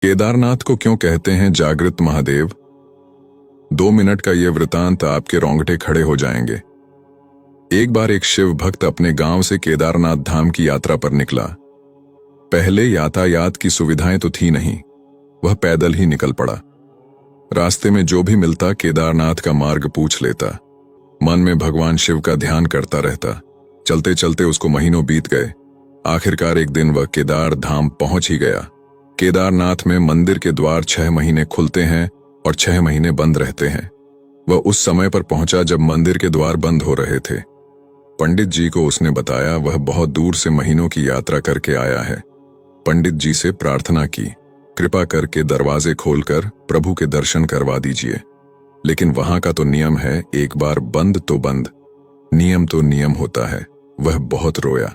केदारनाथ को क्यों कहते हैं जागृत महादेव? 2 मिनट का यह वृतांत आपके रोंगटे खड़े हो जाएंगे। एक बार एक शिव भक्त अपने गांव से केदारनाथ धाम की यात्रा पर निकला। पहले यातायात की सुविधाएं तो थी नहीं, वह पैदल ही निकल पड़ा। रास्ते में जो भी मिलता केदारनाथ का मार्ग पूछ लेता। मन में भगवान शिव का ध्यान करता रहता। चलते चलते उसको महीनों बीत गए। आखिरकार एक दिन वह केदार धाम पहुंच ही गया। केदारनाथ में मंदिर के द्वार 6 महीने खुलते हैं और 6 महीने बंद रहते हैं। वह उस समय पर पहुंचा जब मंदिर के द्वार बंद हो रहे थे। पंडित जी को उसने बताया वह बहुत दूर से महीनों की यात्रा करके आया है। पंडित जी से प्रार्थना की, कृपा करके दरवाजे खोलकर प्रभु के दर्शन करवा दीजिए। लेकिन वहां का तो नियम है, एक बार बंद तो बंद, नियम तो नियम होता है। वह बहुत रोया,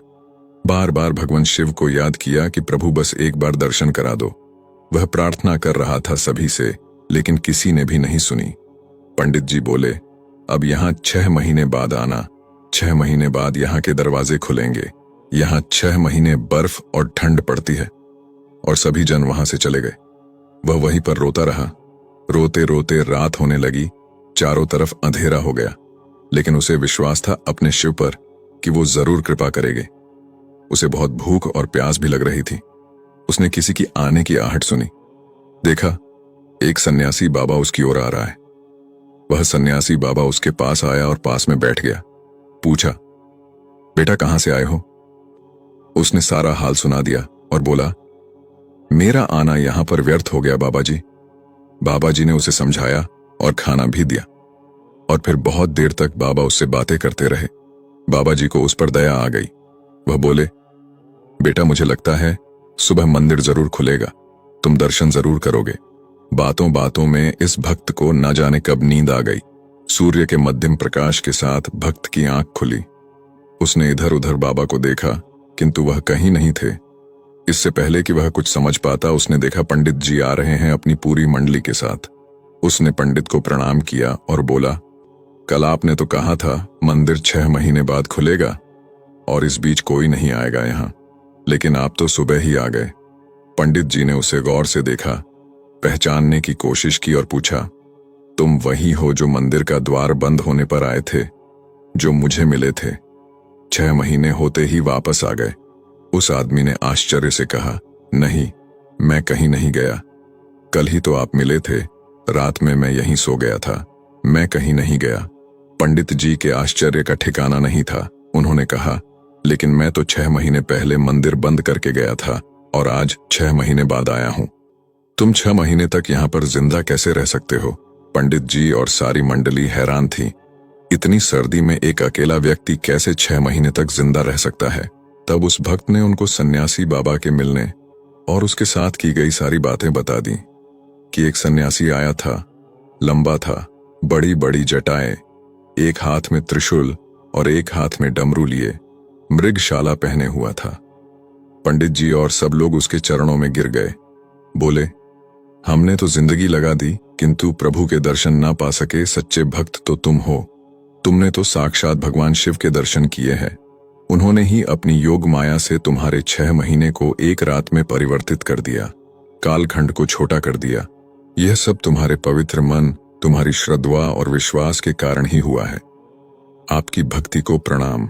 बार बार भगवान शिव को याद किया कि प्रभु बस एक बार दर्शन करा दो। वह प्रार्थना कर रहा था सभी से, लेकिन किसी ने भी नहीं सुनी। पंडित जी बोले, अब यहाँ 6 महीने बाद आना। 6 महीने बाद यहाँ के दरवाजे खुलेंगे। यहाँ 6 महीने बर्फ और ठंड पड़ती है। और सभी जन वहां से चले गए। वह वहीं पर रोता रहा। रोते रोते रात होने लगी, चारों तरफ अंधेरा हो गया। लेकिन उसे विश्वास था अपने शिव पर कि वो जरूर कृपा करेंगे। उसे बहुत भूख और प्यास भी लग रही थी। उसने किसी की आने की आहट सुनी। देखा, एक सन्यासी बाबा उसकी ओर आ रहा है। वह सन्यासी बाबा उसके पास आया और पास में बैठ गया। पूछा, बेटा कहां से आए हो? उसने सारा हाल सुना दिया और बोला, मेरा आना यहां पर व्यर्थ हो गया बाबा जी। बाबा जी ने उसे समझाया और खाना भी दिया। और फिर बहुत देर तक बाबा उससे बातें करते रहे। बाबा जी को उस पर दया आ गई। वह बोले, बेटा मुझे लगता है सुबह मंदिर जरूर खुलेगा, तुम दर्शन जरूर करोगे। बातों बातों में इस भक्त को न जाने कब नींद आ गई। सूर्य के मध्यम प्रकाश के साथ भक्त की आंख खुली। उसने इधर उधर बाबा को देखा, किंतु वह कहीं नहीं थे। इससे पहले कि वह कुछ समझ पाता, उसने देखा पंडित जी आ रहे हैं अपनी पूरी मंडली के साथ। उसने पंडित को प्रणाम किया और बोला, कल आपने तो कहा था मंदिर 6 महीने बाद खुलेगा और इस बीच कोई नहीं आएगा यहाँ, लेकिन आप तो सुबह ही आ गए। पंडित जी ने उसे गौर से देखा, पहचानने की कोशिश की और पूछा, तुम वही हो जो मंदिर का द्वार बंद होने पर आए थे, जो मुझे मिले थे? 6 महीने होते ही वापस आ गए। उस आदमी ने आश्चर्य से कहा, नहीं, मैं कहीं नहीं गया। कल ही तो आप मिले थे, रात में मैं यहीं सो गया था, मैं कहीं नहीं गया। पंडित जी के आश्चर्य का ठिकाना नहीं था। उन्होंने कहा, लेकिन मैं तो 6 महीने पहले मंदिर बंद करके गया था और आज 6 महीने बाद आया हूं। तुम 6 महीने तक यहां पर जिंदा कैसे रह सकते हो? पंडित जी और सारी मंडली हैरान थी। इतनी सर्दी में एक अकेला व्यक्ति कैसे 6 महीने तक जिंदा रह सकता है? तब उस भक्त ने उनको सन्यासी बाबा के मिलने और उसके साथ की गई सारी बातें बता दी कि एक सन्यासी आया था, लंबा था, बड़ी बड़ी जटाएं, एक हाथ में त्रिशूल और एक हाथ में डमरू लिए, मृगशाला पहने हुआ था। पंडित जी और सब लोग उसके चरणों में गिर गए। बोले, हमने तो जिंदगी लगा दी, किंतु प्रभु के दर्शन ना पा सके सच्चे भक्त तो तुम हो। तुमने तो साक्षात भगवान शिव के दर्शन किए हैं। उन्होंने ही अपनी योग माया से तुम्हारे 6 महीने को एक रात में परिवर्तित कर दिया, कालखंड को छोटा कर दिया। यह सब तुम्हारे पवित्र मन, तुम्हारी श्रद्धा और विश्वास के कारण ही हुआ है। आपकी भक्ति को प्रणाम।